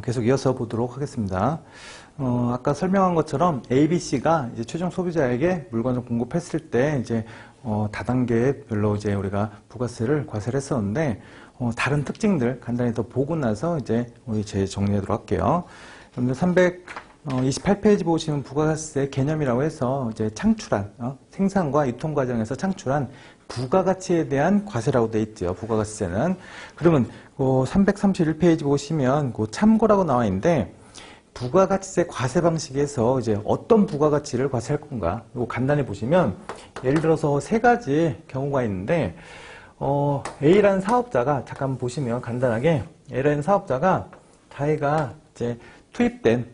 계속 이어서 보도록 하겠습니다. 아까 설명한 것처럼 ABC가 이제 최종 소비자에게 물건을 공급했을 때 이제 다단계별로 이제 우리가 부가세를 과세를 했었는데 다른 특징들 간단히 더 보고 나서 이제 우리 재정리하도록 할게요. 여러분들 328페이지 보시면 부가세 개념이라고 해서 이제 창출한 생산과 유통 과정에서 창출한 부가가치에 대한 과세라고 되어 있죠. 부가가치세는. 그러면 331페이지 보시면 참고라고 나와 있는데 부가가치세 과세 방식에서 이제 어떤 부가가치를 과세할 건가? 이거 간단히 보시면 예를 들어서 세 가지 경우가 있는데 A라는 사업자가 잠깐 보시면 간단하게 A라는 사업자가 자기가 이제 투입된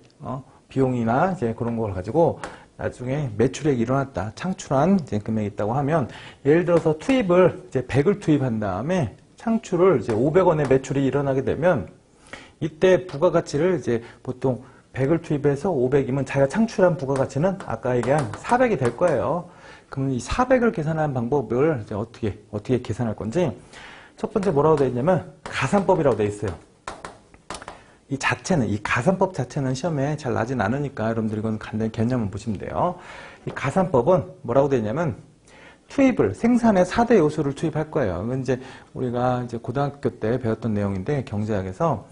비용이나 이제 그런 걸 가지고 나중에 매출액이 일어났다. 창출한 이제 금액이 있다고 하면 예를 들어서 투입을 이제 100을 투입한 다음에 창출을 이제 500원의 매출이 일어나게 되면 이때 부가가치를 이제 보통 100을 투입해서 500이면 자기가 창출한 부가가치는 아까 얘기한 400이 될 거예요. 그럼 이 400을 계산하는 방법을 이제 어떻게 계산할 건지 첫 번째 뭐라고 되어 있냐면 가산법이라고 되어 있어요. 이 가산법 자체는 시험에 잘 나진 않으니까 여러분들 이건 간단히 개념을 보시면 돼요. 이 가산법은 뭐라고 되어 있냐면 투입을 생산의 4대 요소를 투입할 거예요. 이건 이제 우리가 이제 고등학교 때 배웠던 내용인데 경제학에서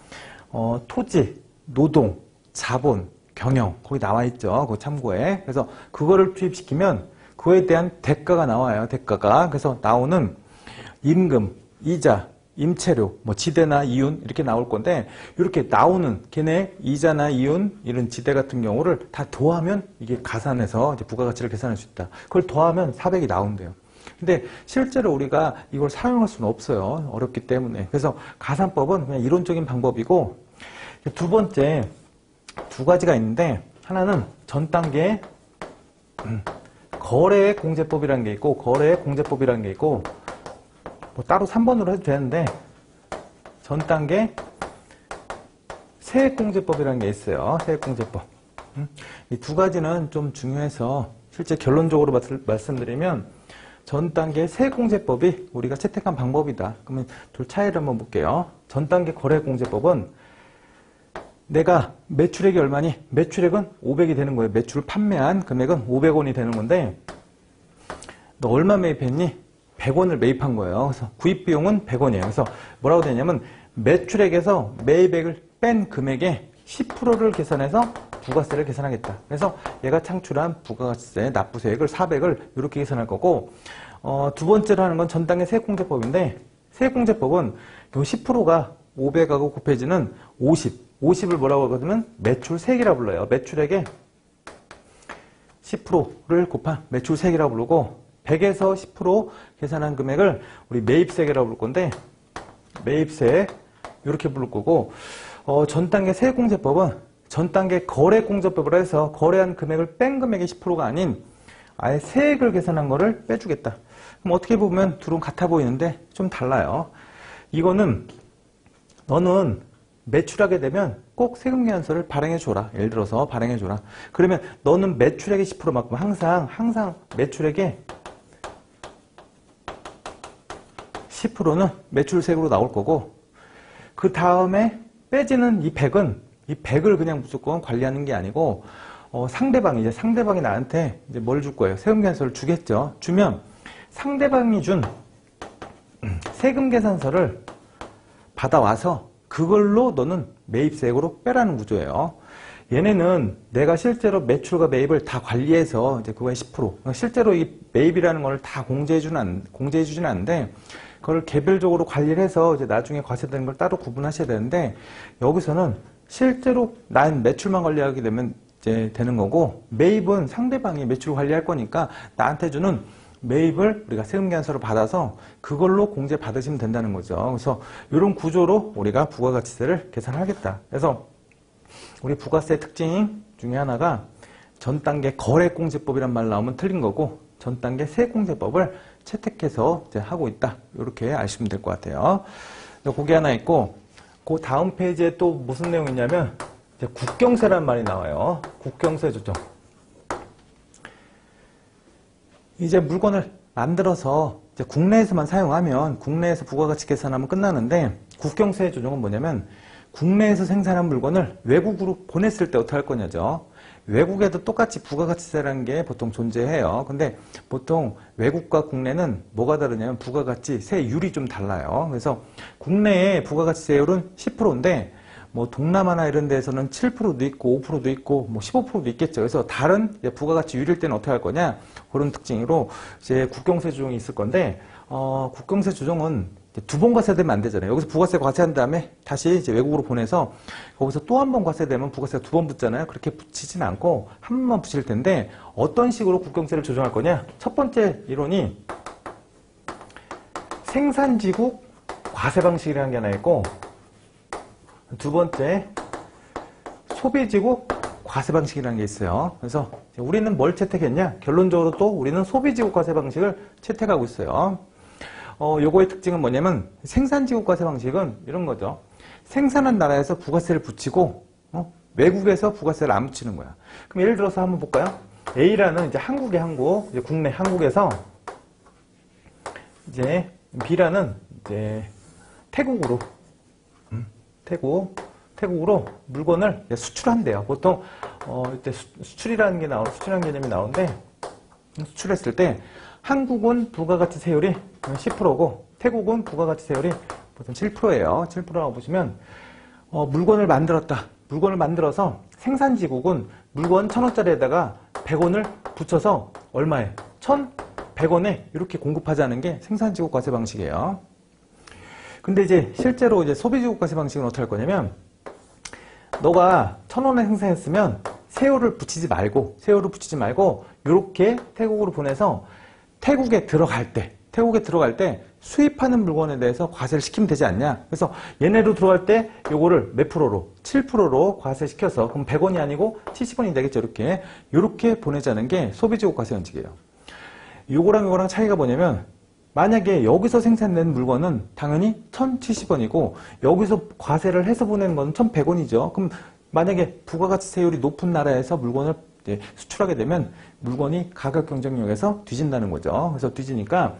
토지, 노동, 자본, 경영 거기 나와 있죠. 그 참고에. 그래서 그거를 투입시키면 그거에 대한 대가가 나와요. 대가가. 그래서 나오는 임금, 이자, 임차료, 지대나 이윤 이렇게 나올 건데 이렇게 나오는 걔네 이자나 이윤 이런 지대 같은 경우를 다 더하면 이게 가산해서 이제 부가가치를 계산할 수 있다. 그걸 더하면 400이 나온대요. 근데 실제로 우리가 이걸 사용할 수는 없어요. 어렵기 때문에. 그래서 가산법은 그냥 이론적인 방법이고 두 번째 두 가지가 있는데 하나는 전 단계 거래공제법이라는 게 있고 거래공제법이라는 게 있고 따로 3번으로 해도 되는데 전 단계 세액공제법이라는 게 있어요. 세액공제법. 이 두 가지는 좀 중요해서 실제 결론적으로 말씀드리면 전 단계 세액공제법이 우리가 채택한 방법이다. 그러면 둘 차이를 한번 볼게요. 전 단계 거래공제법은 내가 매출액이 얼마니? 매출액은 500이 되는 거예요. 매출을 판매한 금액은 500원이 되는 건데 너 얼마 매입했니? 100원을 매입한 거예요. 그래서 구입비용은 100원이에요. 그래서 뭐라고 되냐면 매출액에서 매입액을 뺀 금액의 10%를 계산해서 부가세를 계산하겠다. 그래서 얘가 창출한 부가가치세, 납부세액을 400을 이렇게 계산할 거고 두 번째로 하는 건 전 단계 세액공제법인데 세액공제법은 요 10%가 500하고 곱해지는 50을 뭐라고 하거든요? 매출세액이라고 불러요. 매출액의 10%를 곱한 매출세액이라고 부르고 100에서 10% 계산한 금액을 우리 매입세액이라고 부를 건데 매입세액 이렇게 부를 거고 전 단계 세액공제법은 전 단계 거래공제법으로 해서 거래한 금액을 뺀 금액의 10%가 아닌 아예 세액을 계산한 거를 빼주겠다. 그럼 어떻게 보면 둘은 같아 보이는데 좀 달라요. 이거는 너는 매출하게 되면 꼭 세금계산서를 발행해줘라. 예를 들어서 발행해줘라. 그러면 너는 매출액의 10%만큼 항상 매출액의 10%는 매출세액으로 나올 거고 그 다음에 빼지는 이 100을 그냥 무조건 관리하는 게 아니고 상대방이 나한테 이제 뭘 줄 거예요? 세금계산서를 주겠죠. 주면 상대방이 준 세금계산서를 받아와서 그걸로 너는 매입세액으로 빼라는 구조예요. 얘네는 내가 실제로 매출과 매입을 다 관리해서 이제 그거의 10%. 그러니까 실제로 이 매입이라는 걸 다 공제해주지는 않는데 그걸 개별적으로 관리를 해서 이제 나중에 과세되는 걸 따로 구분하셔야 되는데 여기서는 실제로 난 매출만 관리하게 되면 이제 되는 거고 매입은 상대방이 매출을 관리할 거니까 나한테 주는 매입을 우리가 세금계산서를 받아서 그걸로 공제 받으시면 된다는 거죠. 그래서 이런 구조로 우리가 부가가치세를 계산하겠다. 그래서 우리 부가세 특징 중에 하나가 전 단계 거래공제법이란 말 나오면 틀린 거고 전 단계 세액공제법을 채택해서 이제 하고 있다. 이렇게 아시면 될 것 같아요. 그게 하나 있고 그 다음 페이지에 또 무슨 내용이 있냐면 이제 국경세라는 말이 나와요. 국경세 조정. 이제 물건을 만들어서 이제 국내에서만 사용하면 국내에서 부가가치 계산하면 끝나는데 국경세 조정은 뭐냐면 국내에서 생산한 물건을 외국으로 보냈을 때 어떻게 할 거냐죠. 외국에도 똑같이 부가가치세라는 게 보통 존재해요. 근데 보통 외국과 국내는 뭐가 다르냐면 부가가치세율이 좀 달라요. 그래서 국내의 부가가치세율은 10%인데 뭐 동남아나 이런 데에서는 7%도 있고 5%도 있고 뭐 15%도 있겠죠. 그래서 다른 부가가치율일 때는 어떻게 할 거냐, 그런 특징으로 이제 국경세 조정이 있을 건데, 국경세 조정은 두 번 과세되면 안 되잖아요. 여기서 부가세 과세한 다음에 다시 이제 외국으로 보내서 거기서 또 한 번 과세되면 부가세가 두 번 붙잖아요. 그렇게 붙이진 않고 한 번만 붙일 텐데, 어떤 식으로 국경세를 조정할 거냐? 첫 번째 이론이 생산지국 과세 방식이라는 게 하나 있고, 두 번째 소비지국 과세 방식이라는 게 있어요. 그래서 우리는 뭘 채택했냐? 결론적으로 또 우리는 소비지국 과세 방식을 채택하고 있어요. 요거의 특징은 뭐냐면, 생산지국 과세 방식은 이런 거죠. 생산한 나라에서 부가세를 붙이고 외국에서 부가세를 안 붙이는 거야. 그럼 예를 들어서 한번 볼까요? A라는 이제 한국의 한국, 이제 국내 한국에서 이제 B라는 이제 태국으로 태국으로 물건을 수출한대요. 보통 이때 수출이라는 게 수출한 개념이 나오는데, 수출했을 때 한국은 부가가치세율이 10%고 태국은 부가가치세율이 보통 7%예요. 7%라고 보시면 물건을 만들었다. 물건을 만들어서 생산지국은 물건 1,000원짜리에다가 100원을 붙여서 얼마에? 1,100원에 이렇게 공급하자는 게 생산지국 과세 방식이에요. 근데 이제 실제로 이제 소비지국 과세 방식은 어떻게 할 거냐면, 너가 1,000원에 생산했으면 세율을 붙이지 말고 이렇게 태국으로 보내서 태국에 들어갈 때 수입하는 물건에 대해서 과세를 시키면 되지 않냐. 그래서 얘네로 들어갈 때 요거를 몇 프로로? 7%로 과세시켜서, 그럼 100원이 아니고 70원이 되겠죠. 이렇게 보내자는 게 소비지국 과세 원칙이에요. 요거랑 차이가 뭐냐면, 만약에 여기서 생산된 물건은 당연히 1,070원이고 여기서 과세를 해서 보내는 건 1,100원이죠. 그럼 만약에 부가가치세율이 높은 나라에서 물건을 수출하게 되면 물건이 가격 경쟁력에서 뒤진다는 거죠. 그래서 뒤지니까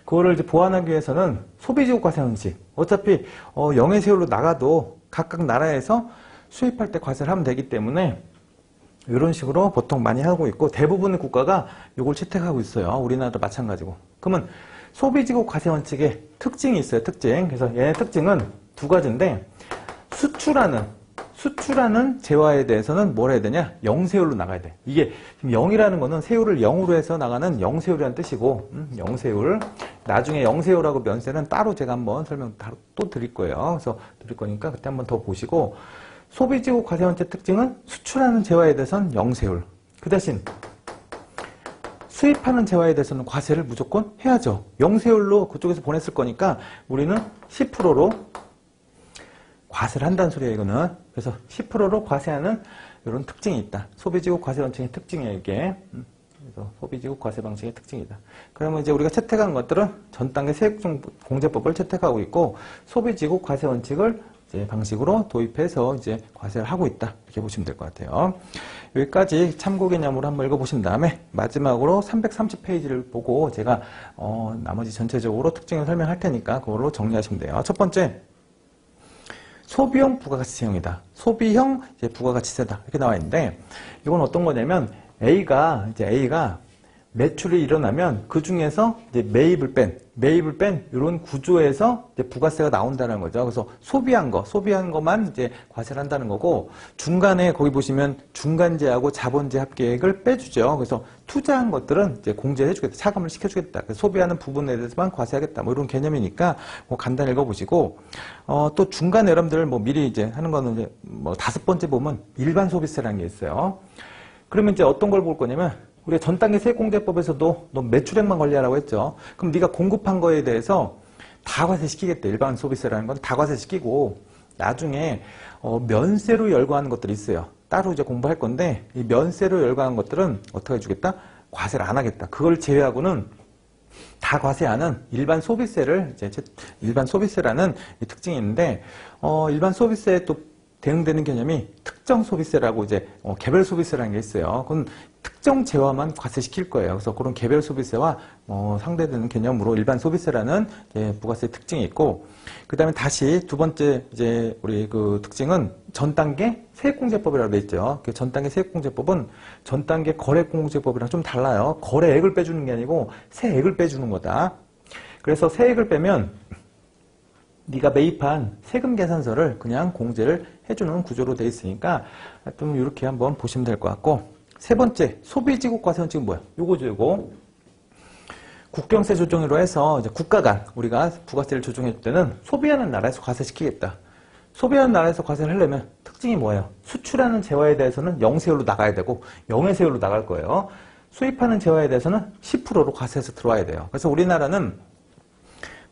그거를 이제 보완하기 위해서는 소비지국 과세 원칙, 어차피 영해세율로 나가도 각각 나라에서 수입할 때 과세를 하면 되기 때문에 이런 식으로 보통 많이 하고 있고, 대부분의 국가가 이걸 채택하고 있어요. 우리나라도 마찬가지고. 그러면 소비지국 과세 원칙의 특징이 있어요. 특징. 그래서 얘의 특징은 두 가지인데, 수출하는 재화에 대해서는 뭘 해야 되냐? 영세율로 나가야 돼. 이게 지금 0이라는 거는 세율을 0으로 해서 나가는 영세율이라는 뜻이고, 영세율. 나중에 영세율하고 면세는 따로 제가 한번 설명 또 드릴 거예요. 그래서 드릴 거니까 그때 한번 더 보시고, 소비지국 과세 원칙 특징은 수출하는 재화에 대해서는 영세율. 그 대신 수입하는 재화에 대해서는 과세를 무조건 해야죠. 영세율로 그쪽에서 보냈을 거니까 우리는 10%로 과세를 한다는 소리예요, 이거는. 그래서 10%로 과세하는 이런 특징이 있다. 소비지국 과세 원칙의 특징이에요, 이게. 그래서 소비지국 과세 방식의 특징이다. 그러면 이제 우리가 채택한 것들은 전 단계 세액공제법을 채택하고 있고, 소비지국 과세 원칙을 이제 방식으로 도입해서 이제 과세를 하고 있다. 이렇게 보시면 될 것 같아요. 여기까지 참고 개념으로 한번 읽어보신 다음에 마지막으로 330페이지를 보고 제가 나머지 전체적으로 특징을 설명할 테니까 그걸로 정리하시면 돼요. 첫 번째, 소비형 부가가치세형이다. 소비형 이제 부가가치세다. 이렇게 나와 있는데, 이건 어떤 거냐면 A가 매출이 일어나면 그 중에서 이제 매입을 뺀 이런 구조에서 이제 부가세가 나온다는 거죠. 그래서 소비한 것만 이제 과세를 한다는 거고, 중간에 거기 보시면 중간재하고 자본재 합계액을 빼주죠. 그래서 투자한 것들은 이제 공제해주겠다, 차감을 시켜주겠다. 소비하는 부분에 대해서만 과세하겠다. 뭐 이런 개념이니까 뭐 간단히 읽어보시고, 또 중간에 여러분들 뭐 미리 이제 하는 거는 이제 뭐 5번째 보면 일반 소비세라는 게 있어요. 그러면 이제 어떤 걸 볼 거냐면, 우리가 전 단계 세액공제법에서도 너 매출액만 관리하라고 했죠. 그럼 네가 공급한 거에 대해서 다 과세시키겠대. 일반 소비세라는 건 다 과세시키고, 나중에 면세로 열거하는 것들이 있어요. 따로 이제 공부할 건데, 이 면세로 열거하는 것들은 어떻게 해주겠다? 과세를 안 하겠다. 그걸 제외하고는 다 과세하는 일반 소비세를 일반 소비세라는 이 특징이 있는데, 일반 소비세에 또 대응되는 개념이 특정 소비세라고 이제 개별 소비세라는 게 있어요. 그건 특정 재화만 과세시킬 거예요. 그래서 그런 개별 소비세와 상대되는 개념으로 일반 소비세라는 부가세 특징이 있고, 그 다음에 다시 두 번째 이제 우리 그 특징은 전 단계 세액공제법이라고 돼 있죠. 그 전 단계 세액공제법은 전 단계 거래공제법이랑 좀 달라요. 거래액을 빼주는 게 아니고 세액을 빼주는 거다. 그래서 세액을 빼면 네가 매입한 세금 계산서를 그냥 공제를 해주는 구조로 돼 있으니까 하여튼 이렇게 한번 보시면 될 것 같고, 세 번째 소비지국과세는 지금 뭐야? 요거죠, 요거. 국경세 조정으로 해서 이제 국가 간 우리가 부가세를 조정해줄 때는 소비하는 나라에서 과세시키겠다. 소비하는 나라에서 과세를 하려면 특징이 뭐예요? 수출하는 재화에 대해서는 영세율로 나가야 되고 영해세율로 나갈 거예요. 수입하는 재화에 대해서는 10%로 과세해서 들어와야 돼요. 그래서 우리나라는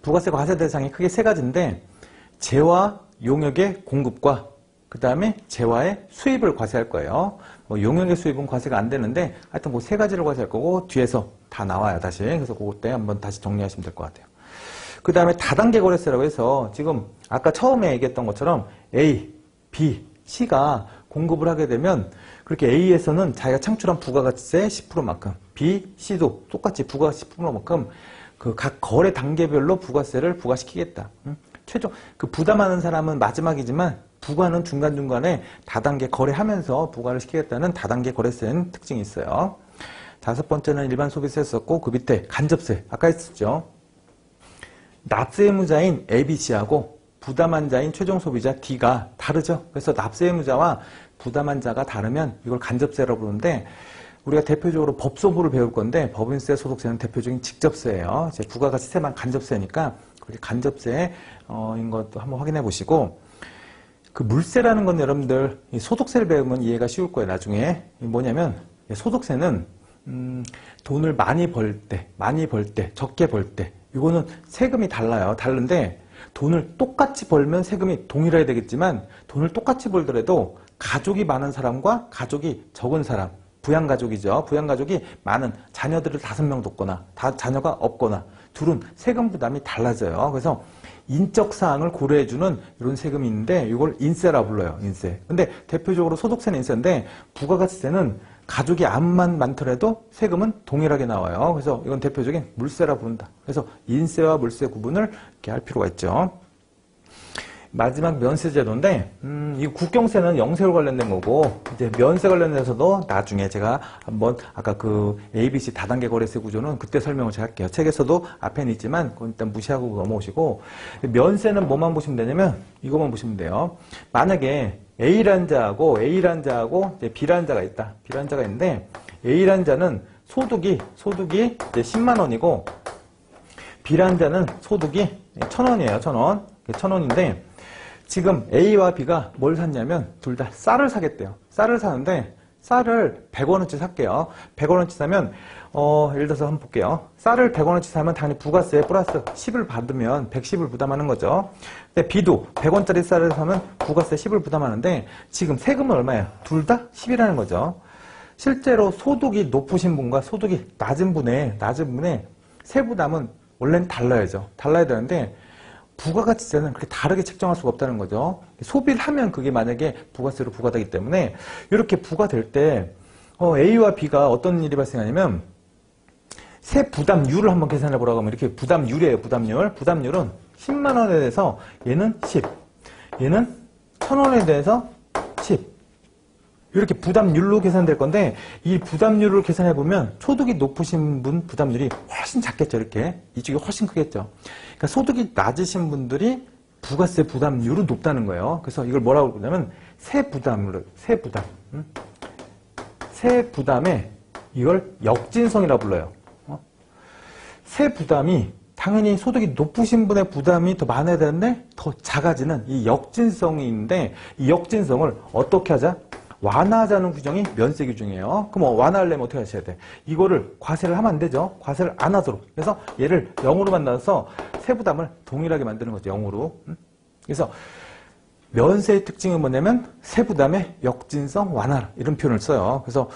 부가세 과세 대상이 크게 세 가지인데, 재화 용역의 공급과 그 다음에 재화의 수입을 과세할 거예요. 용역의 수입은 과세가 안 되는데 하여튼 그 세 가지를 과세할 거고 뒤에서 다 나와요, 다시. 그래서 그거 때 한번 다시 정리하시면 될 것 같아요. 그 다음에 다단계 거래세라고 해서 지금 아까 처음에 얘기했던 것처럼 A, B, C가 공급을 하게 되면 그렇게 A에서는 자기가 창출한 부가가치세 10%만큼, B, C도 똑같이 부가가치 10%만큼 그 각 거래 단계별로 부가세를 부과시키겠다. 최종 그 부담하는 사람은 마지막이지만 부과는 중간중간에 다단계 거래하면서 부과를 시키겠다는 다단계 거래세는 특징이 있어요. 다섯 번째는 일반 소비세였었고, 그 밑에 간접세 아까 했었죠. 납세 의무자인 ABC하고 부담한 자인 최종 소비자 D가 다르죠. 그래서 납세 의무자와 부담한 자가 다르면 이걸 간접세라고 부르는데, 우리가 대표적으로 법소부를 배울 건데 법인세, 소득세는 대표적인 직접세예요. 이제 부가가치세만 간접세니까 간접세인 것도 한번 확인해 보시고, 그 물세라는 건 여러분들 소득세를 배우면 이해가 쉬울 거예요. 나중에 뭐냐면 소득세는 돈을 많이 벌 때, 적게 벌 때 이거는 세금이 달라요. 다른데 돈을 똑같이 벌면 세금이 동일해야 되겠지만, 돈을 똑같이 벌더라도 가족이 많은 사람과 가족이 적은 사람, 부양가족이죠. 부양가족이 많은 자녀들을 5명 뒀거나 자녀가 없거나 둘은 세금 부담이 달라져요. 그래서 인적 사항을 고려해주는 이런 세금이 있는데 이걸 인세라 불러요. 인세. 근데 대표적으로 소득세는 인세인데 부가가치세는 가족이 암만 많더라도 세금은 동일하게 나와요. 그래서 이건 대표적인 물세라 부른다. 그래서 인세와 물세 구분을 이렇게 할 필요가 있죠. 마지막 면세제도인데, 이 국경세는 영세율 관련된 거고, 이제 면세 관련해서도 나중에 제가 한번 아까 그 ABC 다단계 거래세 구조는 그때 설명을 제가 할게요. 책에서도 앞에는 있지만 그건 일단 무시하고 넘어오시고, 면세는 뭐만 보시면 되냐면 이것만 보시면 돼요. 만약에 A라는 자하고 이제 B라는 자가 있다. B라는 자가 있는데 A라는 자는 소득이 이제 10만 원이고 B라는 자는 소득이 1,000원이에요. 1,000원. 1,000원인데 지금 A와 B가 뭘 샀냐면 둘 다 쌀을 사겠대요. 쌀을 사는데 쌀을 100원어치 살게요. 100원어치 사면 예를 들어서 한번 볼게요. 쌀을 100원어치 사면 당연히 부가세 플러스 10을 받으면 110을 부담하는 거죠. 근데 B도 100원짜리 쌀을 사면 부가세 10을 부담하는데 지금 세금은 얼마예요? 둘 다 10이라는 거죠. 실제로 소득이 높으신 분과 소득이 낮은 분의 세부담은 원래는 달라야죠. 달라야 되는데 부가가치세는 그렇게 다르게 책정할 수가 없다는 거죠. 소비를 하면 그게 만약에 부가세로 부과되기 때문에 이렇게 부과될 때 A와 B가 어떤 일이 발생하냐면 세 부담률을 한번 계산해 보라고 하면 이렇게 부담률이에요. 부담률은 10만 원에 대해서 얘는 10, 얘는 1,000원에 대해서 10 이렇게 부담률로 계산될 건데 이 부담률을 계산해 보면 소득이 높으신 분 부담률이 훨씬 작겠죠. 이렇게 이쪽이 훨씬 크겠죠. 그러니까 소득이 낮으신 분들이 부가세 부담률은 높다는 거예요. 그래서 이걸 뭐라고 부르냐면 세 부담에 이걸 역진성이라고 불러요. 세 부담이 당연히 소득이 높으신 분의 부담이 더 많아야 되는데 더 작아지는 이 역진성이 있는데 이 역진성을 어떻게 하자? 완화하자는 규정이 면세 규정이에요. 그럼 완화하려면 어떻게 하셔야 돼? 이거를 과세를 하면 안 되죠. 과세를 안 하도록. 그래서 얘를 0으로 만들어서 세부담을 동일하게 만드는 거죠. 0으로. 그래서 면세의 특징은 뭐냐면 세부담의 역진성 완화 이런 표현을 써요. 그래서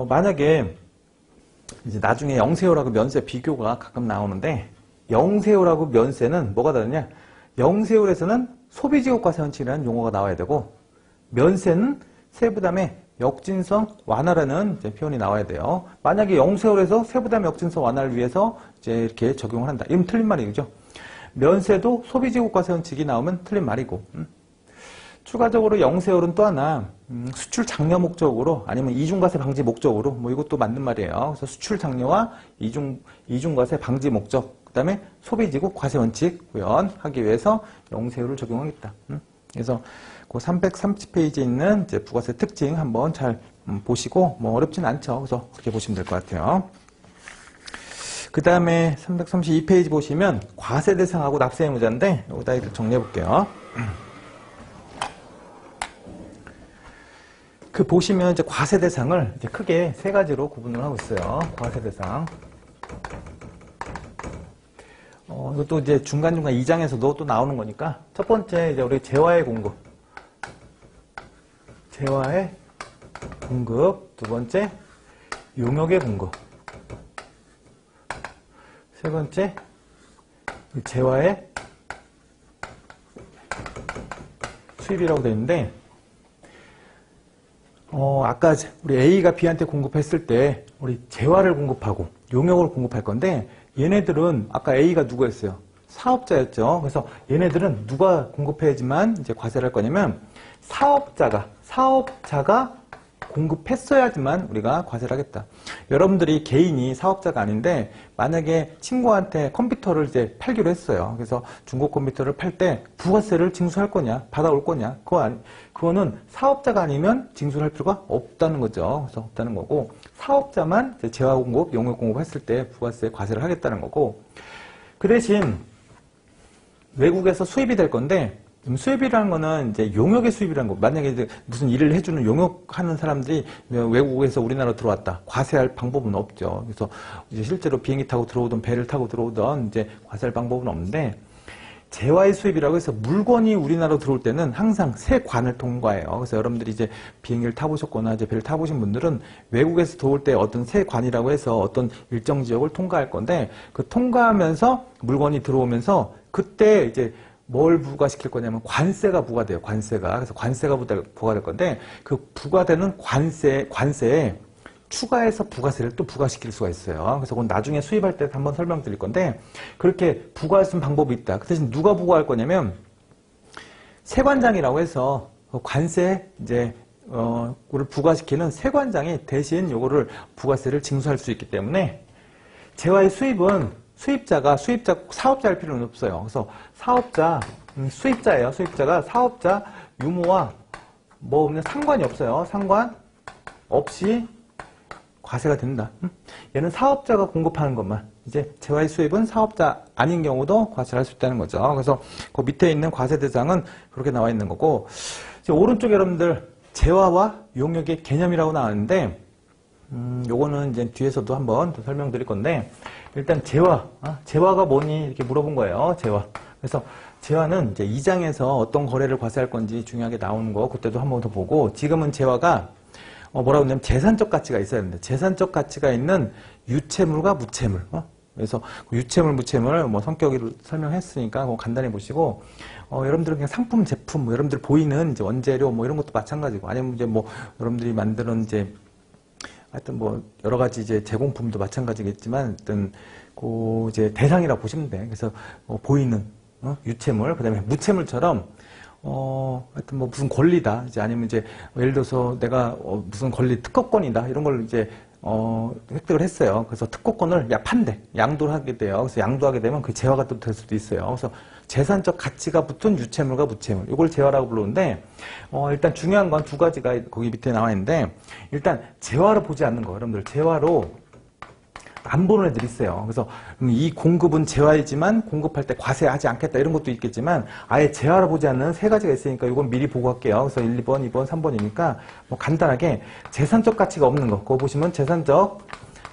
만약에 이제 나중에 영세율하고 면세 비교가 가끔 나오는데 영세율하고 면세는 뭐가 다르냐? 영세율에서는 소비지국과세 원칙이라는 용어가 나와야 되고 면세는 세부담의 역진성 완화라는 이제 표현이 나와야 돼요. 만약에 영세율에서 세부담 역진성 완화를 위해서 이제 이렇게 적용을 한다. 이건 틀린 말이죠. 면세도 소비지국 과세원칙이 나오면 틀린 말이고. 추가적으로 영세율은 또 하나 수출 장려 목적으로 아니면 이중과세 방지 목적으로 뭐 이것도 맞는 말이에요. 그래서 수출 장려와 이중과세 방지 목적, 그 다음에 소비지국 과세원칙 구현하기 위해서 영세율을 적용하겠다. 그래서 그 330페이지에 있는 이제 부가세 특징 한번 잘 보시고 뭐 어렵진 않죠. 그래서 그렇게 보시면 될 것 같아요. 그 다음에 332페이지 보시면 과세 대상하고 납세 의무자인데 여기다 정리해 볼게요. 그 보시면 이제 과세 대상을 이제 크게 세 가지로 구분을 하고 있어요. 과세 대상. 이것도 이제 중간중간 2장에서도 또 나오는 거니까 첫 번째 이제 우리 재화의 공급. 재화의 공급. 두 번째 용역의 공급. 세 번째 재화의 수입이라고 되어 있는데 아까 우리 A가 B한테 공급했을 때 우리 재화를 공급하고 용역을 공급할 건데 얘네들은 아까 A가 누구였어요? 사업자였죠. 그래서 얘네들은 누가 공급해야지만 이제 과세를 할 거냐면 사업자가 공급했어야지만 우리가 과세를 하겠다. 여러분들이 개인이 사업자가 아닌데 만약에 친구한테 컴퓨터를 이제 팔기로 했어요. 그래서 중고 컴퓨터를 팔 때 부가세를 징수할 거냐, 받아올 거냐? 그거는 사업자가 아니면 징수를 할 필요가 없다는 거죠. 그래서 없다는 거고 사업자만 이제 재화 공급, 용역 공급 했을 때 부가세 과세를 하겠다는 거고 그 대신 외국에서 수입이 될 건데 수입이라는 거는 이제 용역의 수입이라는 거. 만약에 이제 무슨 일을 해주는 용역하는 사람들이 외국에서 우리나라로 들어왔다. 과세할 방법은 없죠. 그래서 이제 실제로 비행기 타고 들어오던 배를 타고 들어오던 이제 과세할 방법은 없는데 재화의 수입이라고 해서 물건이 우리나라로 들어올 때는 항상 세 관을 통과해요. 그래서 여러분들이 이제 비행기를 타보셨거나 이제 배를 타보신 분들은 외국에서 들어올 때 어떤 세 관이라고 해서 어떤 일정 지역을 통과할 건데 그 통과하면서 물건이 들어오면서 그때 이제 뭘 부과시킬 거냐면 관세가 부과돼요. 관세가. 그래서 관세가 부과될 건데 그 부과되는 관세에 추가해서 부가세를 또 부과시킬 수가 있어요. 그래서 그건 나중에 수입할 때 한번 설명드릴 건데 그렇게 부과할 수 있는 방법이 있다. 그 대신 누가 부과할 거냐면 세관장이라고 해서 관세 이제 를 부과시키는 세관장이 대신 요거를 부가세를 징수할 수 있기 때문에 재화의 수입은 사업자일 필요는 없어요. 그래서 사업자, 수입자예요. 수입자가 사업자 유무와 뭐 없는 상관이 없어요. 상관 없이 과세가 된다. 얘는 사업자가 공급하는 것만. 이제 재화의 수입은 사업자 아닌 경우도 과세를 할 수 있다는 거죠. 그래서 그 밑에 있는 과세 대상은 그렇게 나와 있는 거고 이제 오른쪽에 여러분들 재화와 용역의 개념이라고 나왔는데 요거는 이제 뒤에서도 한번 더 설명드릴 건데 일단 재화가 뭐니 이렇게 물어본 거예요. 재화. 그래서 재화는 이제 2장에서 어떤 거래를 과세할 건지 중요하게 나오는 거 그때도 한번 더 보고 지금은 재화가 뭐라고 하냐면 재산적 가치가 있어야 되는데 재산적 가치가 있는 유채물과 무채물. 그래서 유채물, 무채물 뭐 성격을 설명했으니까 그거 간단히 보시고 여러분들은 그냥 상품, 제품, 뭐 여러분들 보이는 이제 원재료 뭐 이런 것도 마찬가지고 아니면 이제 뭐 여러분들이 만드는 이제 하여튼 뭐 여러 가지 이제 제공품도 마찬가지겠지만 하여튼 그 이제 대상이라고 보시면 돼. 그래서 보이는 유채물, 그다음에 무채물처럼 하여튼 뭐 무슨 권리다. 이제 아니면 이제 예를 들어서 내가 무슨 권리 특허권이다. 이런 걸 이제 획득을 했어요. 그래서 특허권을 판대, 양도를 하게 돼요. 그래서 양도하게 되면 그 재화가 또 될 수도 있어요. 그래서 재산적 가치가 붙은 유채물과 무채물. 이걸 재화라고 부르는데, 일단 중요한 건 두 가지가 거기 밑에 나와 있는데, 일단 재화로 보지 않는 거. 여러분들 재화로 안 보는 애들이 있어요. 그래서 이 공급은 재화이지만 공급할 때 과세하지 않겠다 이런 것도 있겠지만 아예 재화로 보지 않는 세 가지가 있으니까 이건 미리 보고 할게요. 그래서 1, 2번, 2번, 3번이니까 뭐 간단하게 재산적 가치가 없는 거. 그거 보시면 재산적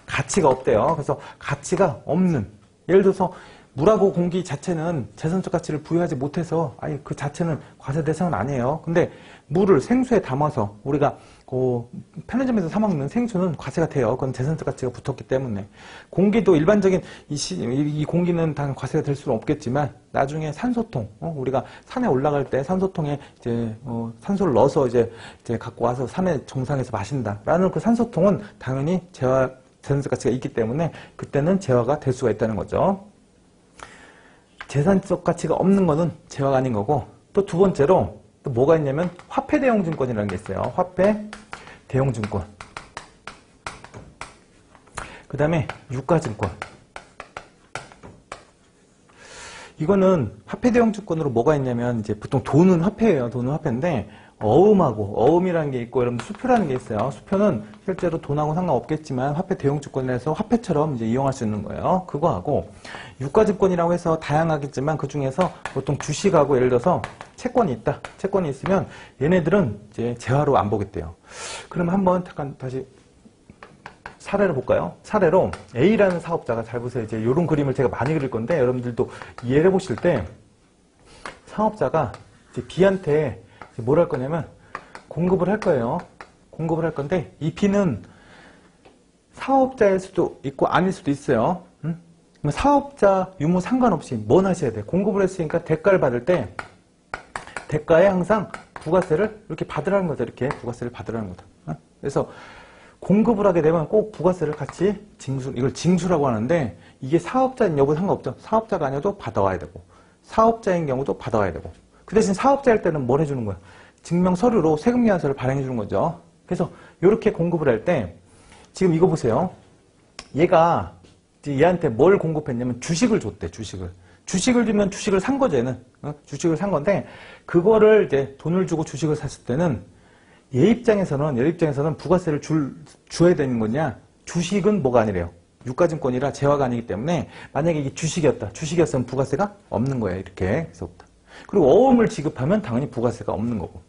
가치가 없대요. 그래서 가치가 없는. 예를 들어서 물하고 공기 자체는 재산적 가치를 부여하지 못해서 아예 그 자체는 과세 대상은 아니에요. 근데 물을 생수에 담아서 우리가 그 편의점에서 사 먹는 생수는 과세가 돼요. 그건 재산적 가치가 붙었기 때문에. 공기도 일반적인 이 공기는 당 과세가 될 수는 없겠지만 나중에 산소통, 우리가 산에 올라갈 때 산소통에 이제 산소를 넣어서 이제 갖고 와서 산의 정상에서 마신다라는 그 산소통은 당연히 재산적 가치가 있기 때문에 그때는 재화가 될 수가 있다는 거죠. 재산적 가치가 없는 거는 재화가 아닌 거고, 또 두 번째로 또 뭐가 있냐면 화폐 대용 증권이라는 게 있어요. 화폐 대용 증권. 그 다음에 유가 증권. 이거는 화폐 대용 증권으로 뭐가 있냐면 이제 보통 돈은 화폐예요. 돈은 화폐인데 어음이라는 게 있고 여러분 수표라는 게 있어요. 수표는 실제로 돈하고 상관없겠지만 화폐 대용 증권에서 화폐처럼 이제 이용할 수 있는 거예요. 그거하고 유가 증권이라고 해서 다양하겠지만 그 중에서 보통 주식하고 예를 들어서 채권이 있다. 채권이 있으면 얘네들은 이제 재화로 안 보겠대요. 그러면 한번 잠깐 다시 사례를 볼까요? 사례로 A라는 사업자가, 잘 보세요. 이제 이런 그림을 제가 많이 그릴 건데 여러분들도 이해를 해보실 때 사업자가 이제 B한테 뭘 할 거냐면 공급을 할 거예요. 공급을 할 건데 이 B는 사업자일 수도 있고 아닐 수도 있어요. 사업자 유무 상관없이 뭘 하셔야 돼? 공급을 했으니까 대가를 받을 때 대가에 항상 부가세를 이렇게 받으라는 거죠. 이렇게 부가세를 받으라는 거다. 그래서 공급을 하게 되면 꼭 부가세를 같이 이걸 징수라고 하는데 이게 사업자인 여부 상관없죠. 사업자가 아니어도 받아와야 되고 사업자인 경우도 받아와야 되고 그 대신 사업자일 때는 뭘 해주는 거야? 증명 서류로 세금계산서를 발행해 주는 거죠. 그래서 이렇게 공급을 할 때 지금 이거 보세요. 얘가 얘한테 뭘 공급했냐면 주식을 줬대. 주식을 주면 주식을 산 거죠. 얘는 주식을 산 건데 그거를 이제 돈을 주고 주식을 샀을 때는 얘 입장에서는 부가세를 줘야 되는 거냐? 주식은 뭐가 아니래요. 유가증권이라 재화가 아니기 때문에 만약에 이게 주식이었으면 부가세가 없는 거예요. 이렇게 해서부터. 그리고 어음을 지급하면 당연히 부가세가 없는 거고.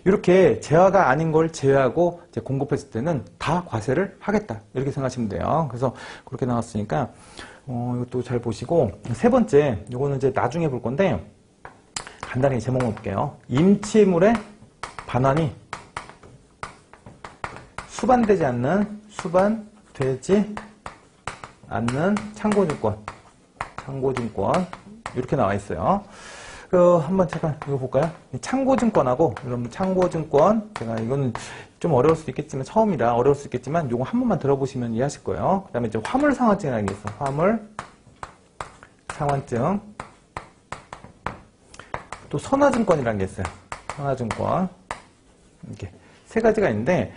이렇게 재화가 아닌 걸 제외하고 이제 공급했을 때는 다 과세를 하겠다. 이렇게 생각하시면 돼요. 그래서 그렇게 나왔으니까 이것도 잘 보시고 세 번째, 이거는 이제 나중에 볼 건데 간단히 제목만 볼게요. 임치물의 반환이 수반되지 않는 창고증권 이렇게 나와 있어요. 한번 잠깐 이거 볼까요? 창고증권하고 여러분 창고증권 제가 이거는 좀 어려울 수도 있겠지만 처음이라 어려울 수 있겠지만 이거 한 번만 들어보시면 이해하실 거예요. 그 다음에 이제 화물상환증이라는 게 있어. 화물상환증. 또 선화증권이라는 게 있어요. 선화증권. 이렇게 세 가지가 있는데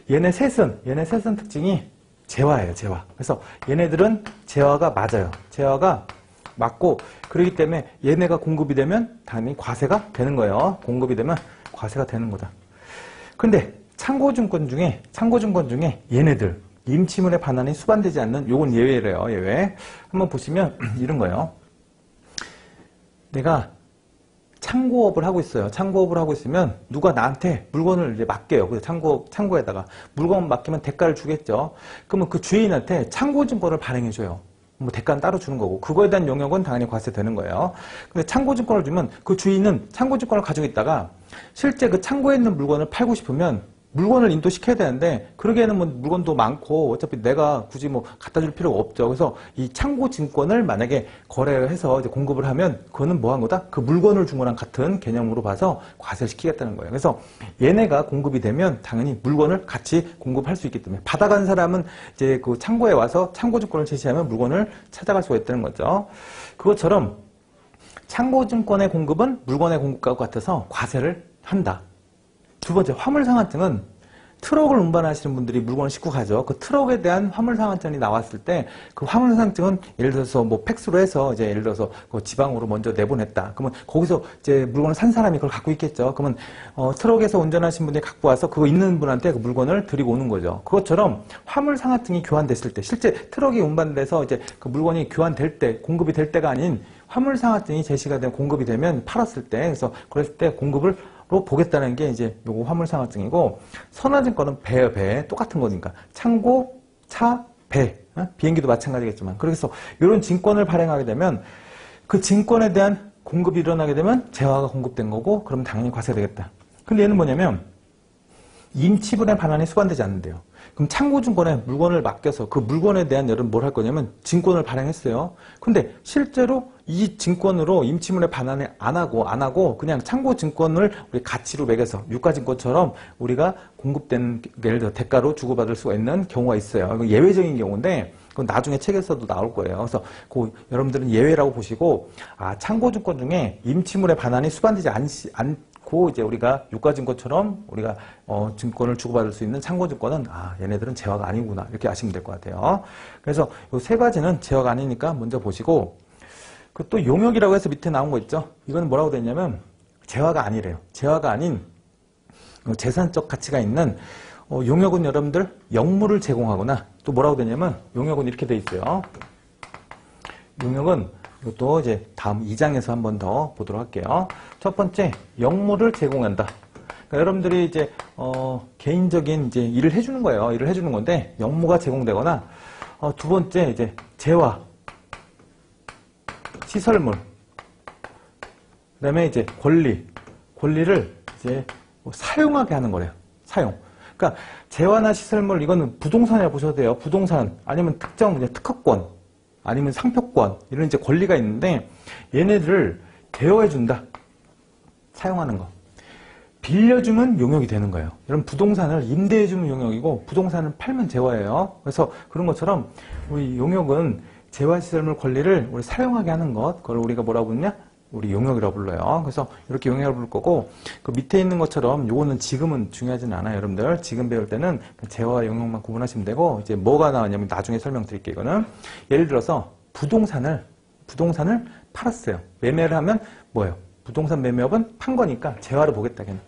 얘네 셋은 특징이 재화예요. 재화. 그래서 얘네들은 재화가 맞아요. 재화가 맞고 그렇기 때문에 얘네가 공급이 되면 당연히 과세가 되는 거예요. 공급이 되면 과세가 되는 거다. 근데 창고증권 중에 얘네들 임치물의 반환이 수반되지 않는 요건 예외래요. 예외. 한번 보시면 이런 거예요. 내가 창고업을 하고 있어요. 창고업을 하고 있으면 누가 나한테 물건을 이제 맡겨요. 그래서 창고에다가 물건 맡기면 대가를 주겠죠. 그러면 그 주인한테 창고증권을 발행해줘요. 뭐 대가는 따로 주는 거고 그거에 대한 용역은 당연히 과세되는 거예요. 근데 창고증권을 주면 그 주인은 창고증권을 가지고 있다가 실제 그 창고에 있는 물건을 팔고 싶으면 물건을 인도시켜야 되는데 그러기에는 뭐 물건도 많고 어차피 내가 굳이 뭐 갖다 줄 필요가 없죠. 그래서 이 창고증권을 만약에 거래를 해서 이제 공급을 하면 그거는 뭐 한 거다? 그 물건을 준 거랑 같은 개념으로 봐서 과세를 시키겠다는 거예요. 그래서 얘네가 공급이 되면 당연히 물건을 같이 공급할 수 있기 때문에 받아간 사람은 이제 그 창고에 와서 창고증권을 제시하면 물건을 찾아갈 수가 있다는 거죠. 그것처럼 창고증권의 공급은 물건의 공급과 같아서 과세를 한다. 두 번째, 화물상환증은 트럭을 운반하시는 분들이 물건을 싣고 가죠. 그 트럭에 대한 화물상환증이 나왔을 때 그 화물상증은 예를 들어서 뭐 팩스로 해서 이제 예를 들어서 그 지방으로 먼저 내보냈다. 그러면 거기서 이제 물건을 산 사람이 그걸 갖고 있겠죠. 그러면 트럭에서 운전하신 분들이 갖고 와서 그거 있는 분한테 그 물건을 드리고 오는 거죠. 그것처럼 화물상환증이 교환됐을 때 실제 트럭이 운반돼서 이제 그 물건이 교환될 때 공급이 될 때가 아닌 화물상환증이 제시가 되면 공급이 되면 팔았을 때 그래서 그랬을 때 공급을 로 보겠다는 게 이제 요거 화물상환증이고 선화증권은 배예요. 배 똑같은 거니까 창고, 차, 배 비행기도 마찬가지겠지만. 그래서 이런 증권을 발행하게 되면 그 증권에 대한 공급이 일어나게 되면 재화가 공급된 거고, 그럼 당연히 과세가 되겠다. 근데 얘는 뭐냐면 임치분의 반환이 수반되지 않는데요. 그럼 창고증권에 물건을 맡겨서 그 물건에 대한 여러분 뭘 할 거냐면 증권을 발행했어요. 근데 실제로 이 증권으로 임치분의 반환을 안 하고 그냥 창고증권을 우리 가치로 매겨서 유가증권처럼 우리가 공급된, 예를 들어 대가로 주고받을 수가 있는 경우가 있어요. 이건 예외적인 경우인데 그건 나중에 책에서도 나올 거예요. 그래서 여러분들은 예외라고 보시고, 창고증권 중에 임치물의 반환이 수반되지 않고 이제 우리가 유가증권처럼 우리가 증권을 주고받을 수 있는 창고증권은 얘네들은 재화가 아니구나, 이렇게 아시면 될 것 같아요. 그래서 이 세 가지는 재화가 아니니까 먼저 보시고, 그 또 용역이라고 해서 밑에 나온 거 있죠. 이거는 뭐라고 되어 있냐면 재화가 아니래요. 재화가 아닌 재산적 가치가 있는 용역은 여러분들 영물을 제공하거나, 또 뭐라고 되냐면 용역은 이렇게 돼 있어요. 용역은 이것도 이제 다음 2장에서 한 번 더 보도록 할게요. 첫 번째, 영물을 제공한다. 그러니까 여러분들이 이제 개인적인 이제 일을 해주는 거예요. 일을 해주는 건데 영무가 제공되거나, 두 번째 이제 재화, 시설물, 그다음에 이제 권리를 이제 사용하게 하는 거래요. 사용. 그러니까 재화나 시설물, 이거는 부동산이라고 보셔도 돼요. 부동산, 아니면 특정 이제 특허권, 아니면 상표권, 이런 이제 권리가 있는데 얘네들을 대여해준다. 사용하는 거. 빌려주면 용역이 되는 거예요. 여러분, 부동산을 임대해주면 용역이고 부동산을 팔면 재화예요. 그래서 그런 것처럼 우리 용역은 재화시설물 권리를 우리 사용하게 하는 것, 그걸 우리가 뭐라고 부르냐? 우리 용역이라고 불러요. 그래서 이렇게 용역을 부를 거고, 그 밑에 있는 것처럼 요거는 지금은 중요하진 않아요. 여러분들 지금 배울 때는 재화와 용역만 구분하시면 되고, 이제 뭐가 나왔냐면 나중에 설명드릴게요. 이거는 예를 들어서 부동산을 팔았어요. 매매를 하면 뭐예요? 부동산 매매업은 판 거니까 재화로 보겠다, 걔는.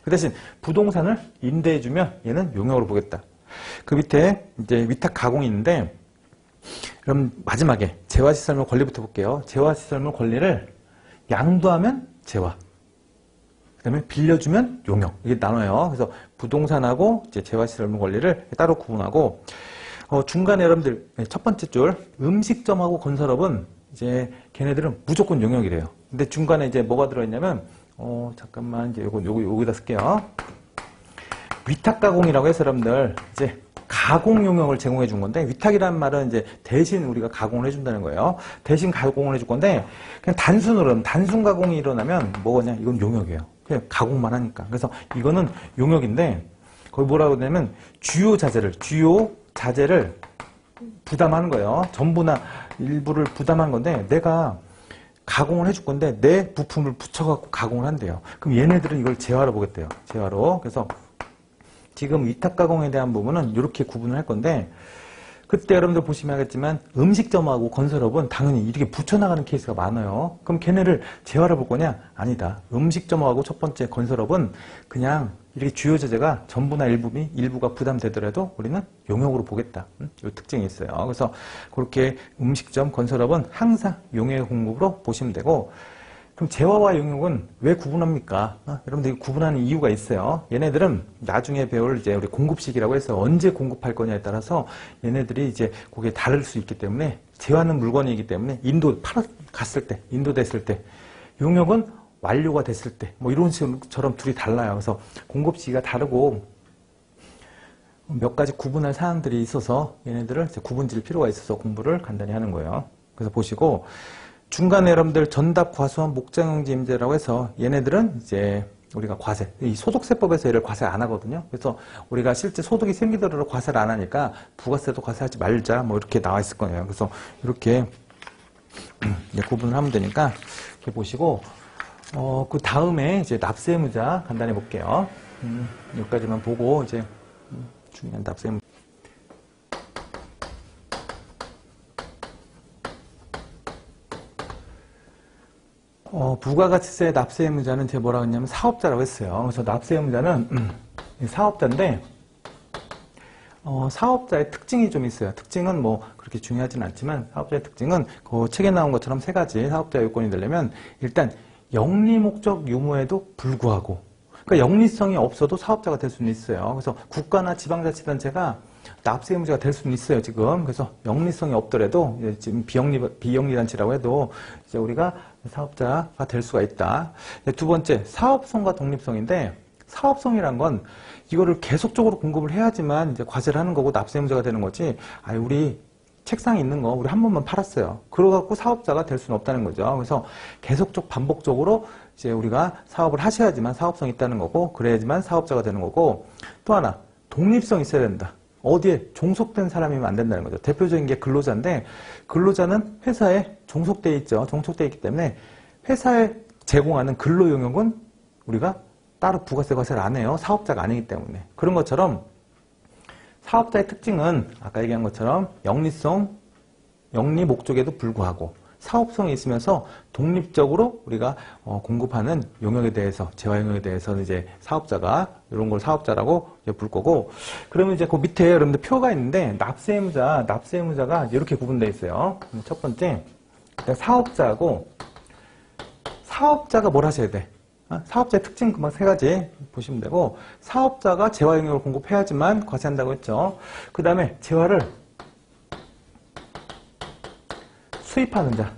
그 대신 부동산을 임대해주면 얘는 용역으로 보겠다. 그 밑에 이제 위탁 가공이 있는데, 그럼 마지막에 재화시설물 권리부터 볼게요. 재화시설물 권리를 양도하면 재화, 그 다음에 빌려주면 용역, 이게 나눠요. 그래서 부동산하고 이제 재화시설물 권리를 따로 구분하고, 중간에 여러분들 첫 번째 줄 음식점하고 건설업은 이제 걔네들은 무조건 용역이래요. 근데 중간에 이제 뭐가 들어있냐면, 잠깐만, 이제 여기다 쓸게요. 위탁가공이라고 해서 여러분들 이제 가공 용역을 제공해 준 건데, 위탁이라는 말은 이제 대신 우리가 가공을 해준다는 거예요. 대신 가공을 해줄 건데, 그냥 단순 가공이 일어나면 뭐냐? 이건 용역이에요. 그냥 가공만 하니까. 그래서 이거는 용역인데, 거기 뭐라고 하냐면 주요 자재를 부담하는 거예요. 전부나 일부를 부담한 건데, 내가 가공을 해줄 건데 내 부품을 붙여갖고 가공을 한대요. 그럼 얘네들은 이걸 재화로 보겠대요. 재화로. 그래서 지금 위탁 가공에 대한 부분은 이렇게 구분을 할 건데, 그때 여러분들 보시면 알겠지만 음식점하고 건설업은 당연히 이렇게 붙여나가는 케이스가 많아요. 그럼 걔네를 재화로 볼 거냐? 아니다. 음식점하고 첫 번째 건설업은 그냥 이렇게 주요 자재가 전부나 일부가 부담되더라도 우리는 용역으로 보겠다. 이 특징이 있어요. 그래서 그렇게 음식점, 건설업은 항상 용역 공급으로 보시면 되고, 그럼 재화와 용역은 왜 구분합니까? 여러분들 구분하는 이유가 있어요. 얘네들은 나중에 배울 이제 우리 공급식이라고 해서 언제 공급할 거냐에 따라서 얘네들이 이제 그게 다를 수 있기 때문에, 재화는 물건이기 때문에 갔을 때, 인도됐을 때, 용역은 완료가 됐을 때, 뭐 이런 식처럼 둘이 달라요. 그래서 공급 시기가 다르고 몇 가지 구분할 사항들이 있어서 얘네들을 이제 구분 지을 필요가 있어서 공부를 간단히 하는 거예요. 그래서 보시고, 중간에 여러분들 전답, 과수원, 목장용지 임대라고 해서 얘네들은 이제 우리가 과세, 이 소득세법에서 얘를 과세 안 하거든요. 그래서 우리가 실제 소득이 생기더라도 과세를 안 하니까 부가세도 과세하지 말자, 뭐 이렇게 나와 있을 거예요. 그래서 이렇게 구분을 하면 되니까 이렇게 보시고, 그 다음에 이제 납세의무자 간단히 볼게요. 여기까지만 보고 이제 중요한 납세의무자. 부가가치세 납세의무자는 제가 뭐라고 했냐면 사업자라고 했어요. 그래서 납세의무자는 사업자인데, 사업자의 특징이 좀 있어요. 특징은 뭐 그렇게 중요하진 않지만, 사업자의 특징은 그 책에 나온 것처럼 세 가지 사업자 요건이 되려면, 일단 영리 목적 유무에도 불구하고, 그러니까 영리성이 없어도 사업자가 될 수는 있어요. 그래서 국가나 지방자치단체가 납세 의무자가 될 수는 있어요, 지금. 그래서 영리성이 없더라도, 이제 지금 비영리 단체라고 해도, 이제 우리가 사업자가 될 수가 있다. 두 번째, 사업성과 독립성인데, 사업성이란 건, 이거를 계속적으로 공급을 해야지만, 이제 과세를 하는 거고, 납세 의무자가 되는 거지, 우리 책상에 있는 거, 우리 한 번만 팔았어요. 그러갖고 사업자가 될 수는 없다는 거죠. 그래서 계속적, 반복적으로, 이제 우리가 사업을 하셔야지만 사업성이 있다는 거고, 그래야지만 사업자가 되는 거고, 또 하나, 독립성이 있어야 된다. 어디에 종속된 사람이면 안 된다는 거죠. 대표적인 게 근로자인데, 근로자는 회사에 종속되어 있죠. 종속되어 있기 때문에 회사에 제공하는 근로 용역은 우리가 따로 부가세 과세를 안 해요. 사업자가 아니기 때문에. 그런 것처럼 사업자의 특징은 아까 얘기한 것처럼 영리성, 영리 목적에도 불구하고 사업성이 있으면서 독립적으로 우리가 공급하는 용역에 대해서, 재화 용역에 대해서는 이제 사업자가, 이런 걸 사업자라고 이제 부를 거고, 그러면 이제 그 밑에 여러분들 표가 있는데, 납세 의무자가 이렇게 구분되어 있어요. 첫 번째, 사업자하고, 사업자가 뭘 하셔야 돼? 사업자의 특징 금방 세 가지 보시면 되고, 사업자가 재화 용역을 공급해야지만 과세한다고 했죠. 그 다음에 재화를 수입하는 자.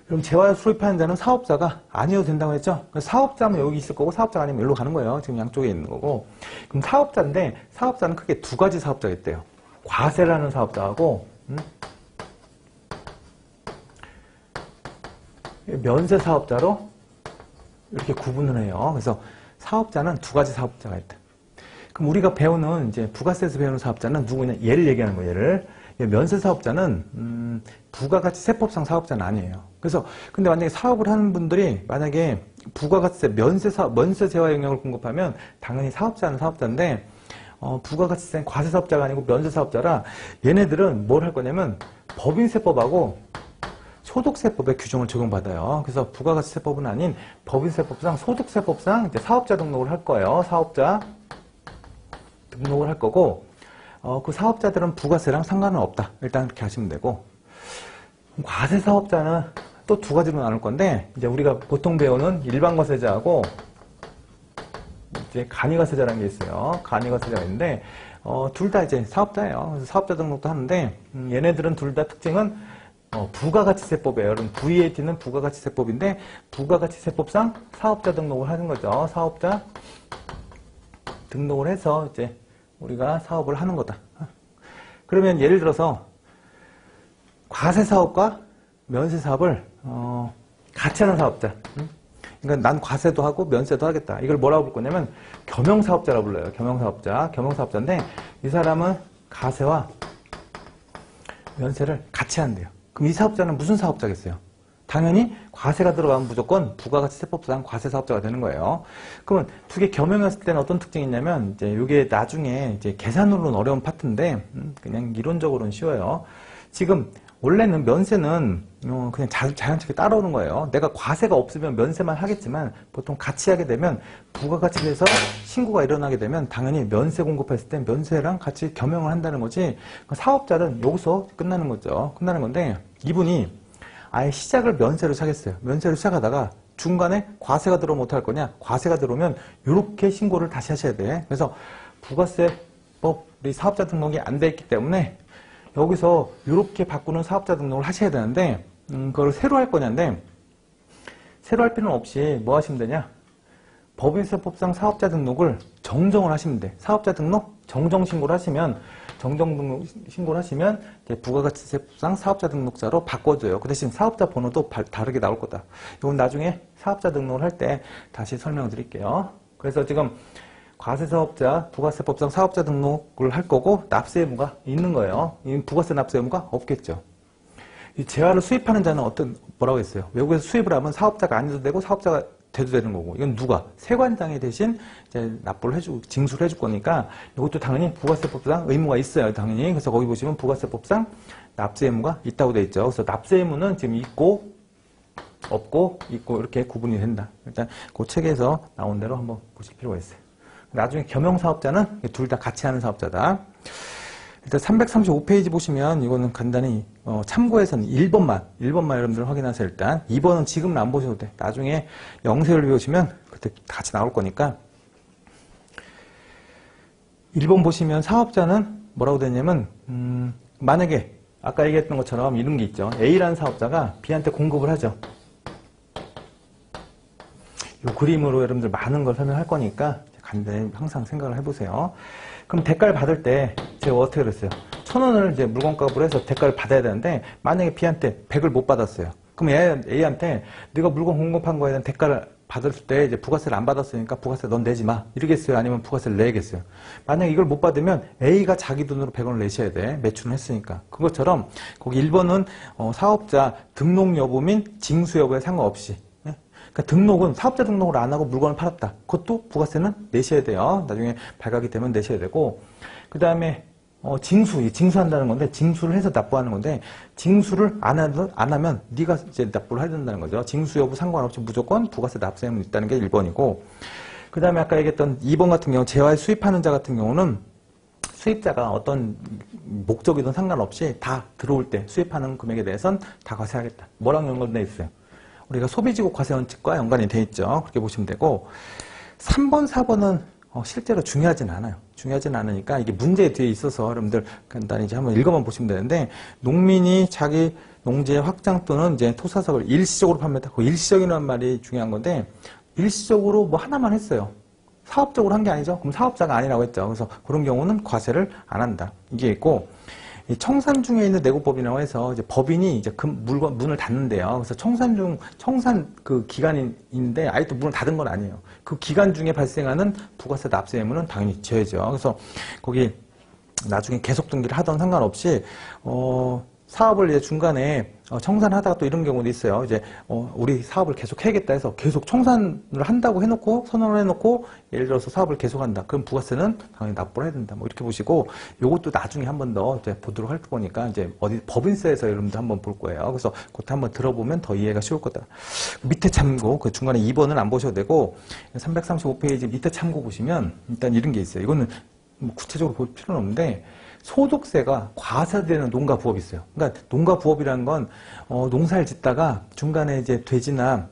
그럼 재화를 수입하는 자는 사업자가 아니어도 된다고 했죠? 사업자면 여기 있을 거고, 사업자가 아니면 여기로 가는 거예요. 지금 양쪽에 있는 거고. 그럼 사업자인데, 사업자는 크게 두 가지 사업자가 있대요. 과세를 하는 사업자하고, 면세 사업자로 이렇게 구분을 해요. 그래서 사업자는 두 가지 사업자가 있다. 그럼 우리가 배우는, 이제 부가세에서 배우는 사업자는 누구냐? 얘를 얘기하는 거예요, 얘를. 면세 사업자는 부가가치세법상 사업자는 아니에요. 그래서 근데 만약에 사업을 하는 분들이 만약에 부가가치세 면세 재화 용역을 공급하면 당연히 사업자는 사업자인데 부가가치세 과세 사업자가 아니고 면세 사업자라 얘네들은 뭘 할 거냐면 법인세법하고 소득세법의 규정을 적용받아요. 그래서 부가가치세법은 아닌 법인세법상 소득세법상 이제 사업자 등록을 할 거예요. 사업자 등록을 할 거고. 그 사업자들은 부가세랑 상관은 없다. 일단 그렇게 하시면 되고. 과세 사업자는 또 두 가지로 나눌 건데, 이제 우리가 보통 배우는 일반과세자하고, 이제 간이과세자라는 게 있어요. 간이과세자가 있는데, 둘 다 이제 사업자예요. 그래서 사업자 등록도 하는데, 얘네들은 둘 다 특징은, 부가가치세법이에요. 여러분, VAT는 부가가치세법인데, 부가가치세법상 사업자 등록을 하는 거죠. 사업자 등록을 해서, 이제, 우리가 사업을 하는 거다. 그러면 예를 들어서 과세 사업과 면세 사업을 같이 하는 사업자. 그러니까 난 과세도 하고 면세도 하겠다. 이걸 뭐라고 부를 거냐면 겸용사업자라고 불러요. 겸용사업자. 겸용사업자인데 이 사람은 과세와 면세를 같이 한대요. 그럼 이 사업자는 무슨 사업자겠어요? 당연히 과세가 들어가면 무조건 부가가치세법상 과세사업자가 되는 거예요. 그러면 두 개 겸용했을 때는 어떤 특징이 있냐면, 이제 이게 나중에 이제 계산으로는 어려운 파트인데, 그냥 이론적으로는 쉬워요. 지금, 원래는 면세는, 그냥 자연스럽게 따라오는 거예요. 내가 과세가 없으면 면세만 하겠지만, 보통 같이 하게 되면, 부가가치에서 신고가 일어나게 되면, 당연히 면세 공급했을 때 면세랑 같이 겸용을 한다는 거지, 사업자는 여기서 끝나는 거죠. 끝나는 건데, 이분이 아예 시작을 면세로 시작했어요. 면세로 시작하다가 중간에 과세가 들어오면 어떡할 거냐? 과세가 들어오면 이렇게 신고를 다시 하셔야 돼. 그래서 부가세법 우리 사업자 등록이 안 돼 있기 때문에 여기서 이렇게 바꾸는 사업자 등록을 하셔야 되는데 그걸 새로 할 거냐인데 새로 할 필요는 없이 뭐 하시면 되냐? 법인세법상 사업자 등록을 정정을 하시면 돼. 사업자 등록 정정 신고를 하시면 신고를 하시면 부가가치세법상 사업자 등록자로 바꿔줘요. 그 대신 사업자 번호도 다르게 나올 거다. 이건 나중에 사업자 등록을 할 때 다시 설명을 드릴게요. 그래서 지금 과세사업자, 부가세법상 사업자 등록을 할 거고 납세 의무가 있는 거예요. 부가세 납세 의무가 없겠죠. 이 재화를 수입하는 자는 뭐라고 했어요? 외국에서 수입을 하면 사업자가 아니어도 되고 사업자가 돼도 되는 거고, 이건 누가? 세관장이 대신 이제 납부를 해주고, 징수를 해줄 거니까, 이것도 당연히 부가세법상 의무가 있어요, 당연히. 그래서 거기 보시면 부가세법상 납세 의무가 있다고 돼 있죠. 그래서 납세 의무는 지금 있고, 없고, 있고, 이렇게 구분이 된다. 일단 그 책에서 나온 대로 한번 보실 필요가 있어요. 나중에 겸용사업자는 둘 다 같이 하는 사업자다. 일단 335페이지 보시면 이거는 간단히 참고해서는 1번만 여러분들 확인하세요. 일단 2번은 지금은 안 보셔도 돼. 나중에 영세를 배우시면 그때 같이 나올 거니까 1번 보시면 사업자는 뭐라고 되냐면 만약에 아까 얘기했던 것처럼 이런 게 있죠. A라는 사업자가 B한테 공급을 하죠. 이 그림으로 여러분들 많은 걸 설명할 거니까 간단히 항상 생각을 해보세요. 그럼 대가를 받을 때 제가 어떻게 그랬어요? 1,000원을 이제 물건값으로 해서 대가를 받아야 되는데 만약에 B한테 100을 못 받았어요. 그럼 A한테 네가 물건 공급한 거에 대한 대가를 받을 때 이제 부가세를 안 받았으니까 부가세 넌 내지 마. 이러겠어요? 아니면 부가세를 내겠어요? 만약 이걸 못 받으면 A가 자기 돈으로 100원을 내셔야 돼. 매출은 했으니까. 그것처럼 거기 1번은 사업자 등록 여부 및 징수 여부에 상관없이. 그러니까 등록은 사업자 등록을 안 하고 물건을 팔았다. 그것도 부가세는 내셔야 돼요. 나중에 발각이 되면 내셔야 되고. 그 다음에 징수한다는 건데 징수를 해서 납부하는 건데 징수를 안 하면 네가 이제 납부를 해야 된다는 거죠. 징수 여부 상관없이 무조건 부가세 납세 의무는 있다는 게 1번이고 그 다음에 아까 얘기했던 2번 같은 경우 재화에 수입하는 자 같은 경우는 수입자가 어떤 목적이든 상관없이 다 들어올 때 수입하는 금액에 대해서는 다 과세하겠다. 뭐랑 연관돼 있어요? 우리가 소비지국 과세 원칙과 연관이 돼 있죠. 그렇게 보시면 되고 3번, 4번은 실제로 중요하진 않아요. 중요하진 않으니까 이게 문제 뒤에 있어서 여러분들 간단히 이제 한번 읽어만 보시면 되는데 농민이 자기 농지의 확장 또는 이제 토사석을 일시적으로 판매했다. 그 일시적이라는 말이 중요한 건데 일시적으로 뭐 하나만 했어요. 사업적으로 한 게 아니죠. 그럼 사업자가 아니라고 했죠. 그래서 그런 경우는 과세를 안 한다. 이게 있고 이 청산 중에 있는 내고법이라고 해서 이제 법인이 이제 문을 닫는데요. 그래서 청산 그 기간인데 아예 또 문을 닫은 건 아니에요. 그 기간 중에 발생하는 부가세 납세 의무는 당연히 져야죠. 그래서 거기 나중에 계속 등기를 하던 상관없이 사업을 이제 중간에 청산하다가 또 이런 경우도 있어요. 이제 우리 사업을 계속 해야겠다 해서 계속 청산을 한다고 해놓고 선언을 해놓고 예를 들어서 사업을 계속한다. 그럼 부가세는 당연히 납부를 해야 된다. 뭐 이렇게 보시고 요것도 나중에 한 번 더 이제 보도록 할 거니까 이제 어디 법인세에서 여러분들 한번 볼 거예요. 그래서 그것도 한번 들어보면 더 이해가 쉬울 거다. 밑에 참고 그 중간에 2번은 안 보셔도 되고 335페이지 밑에 참고 보시면 일단 이런 게 있어요. 이거는 뭐 구체적으로 볼 필요는 없는데. 소득세가 과세되는 농가 부업이 있어요. 그러니까 농가 부업이라는 건 농사를 짓다가 중간에 이제 돼지나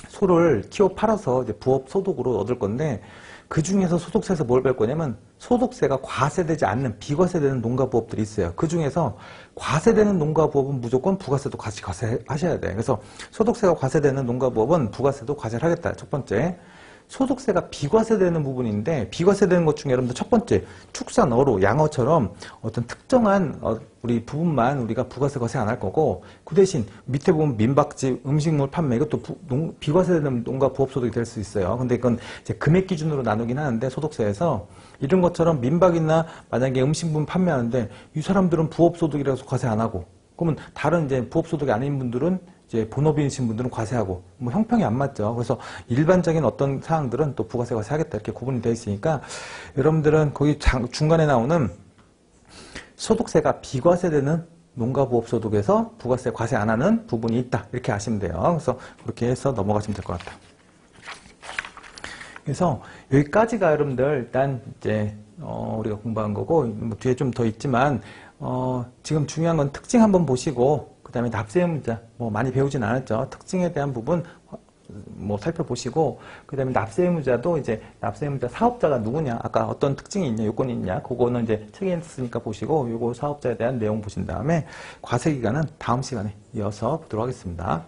소를 키워 팔아서 이제 부업 소득으로 얻을 건데 그 중에서 소득세에서 뭘 뺄 거냐면 소득세가 과세되지 않는 비과세되는 농가 부업들이 있어요. 그 중에서 과세되는 농가 부업은 무조건 부가세도 같이 과세하셔야 돼요. 그래서 소득세가 과세되는 농가 부업은 부가세도 과세를 하겠다. 첫 번째. 소득세가 비과세되는 부분인데 비과세되는 것 중에 여러분들 첫 번째 축산, 어로, 양어처럼 어떤 특정한 우리 부분만 우리가 부가세 과세 안 할 거고 그 대신 밑에 보면 민박집, 음식물 판매 이것도 비과세되는 농가 부업소득이 될 수 있어요. 근데 이건 이제 금액 기준으로 나누긴 하는데 소득세에서 이런 것처럼 민박이나 만약에 음식물 판매하는데 이 사람들은 부업소득이라서 과세 안 하고 그러면 다른 이제 부업소득이 아닌 분들은 이제 본업인이신 분들은 과세하고 뭐 형평이 안 맞죠. 그래서 일반적인 어떤 사항들은 또 부가세 과세하겠다 이렇게 구분이 되어 있으니까 여러분들은 거기 중간에 나오는 소득세가 비과세되는 농가부업소득에서 부가세 과세 안 하는 부분이 있다 이렇게 아시면 돼요. 그래서 그렇게 해서 넘어가시면 될 것 같다. 그래서 여기까지가 여러분들 일단 이제 우리가 공부한 거고 뭐 뒤에 좀 더 있지만 지금 중요한 건 특징 한번 보시고 그 다음에 납세 의무자 뭐 많이 배우진 않았죠. 특징에 대한 부분 뭐 살펴보시고 그 다음에 납세 의무자도 이제 납세 의무자 사업자가 누구냐 아까 어떤 특징이 있냐 요건이 있냐 그거는 이제 책에 있으니까 보시고 요거 사업자에 대한 내용 보신 다음에 과세 기간은 다음 시간에 이어서 보도록 하겠습니다.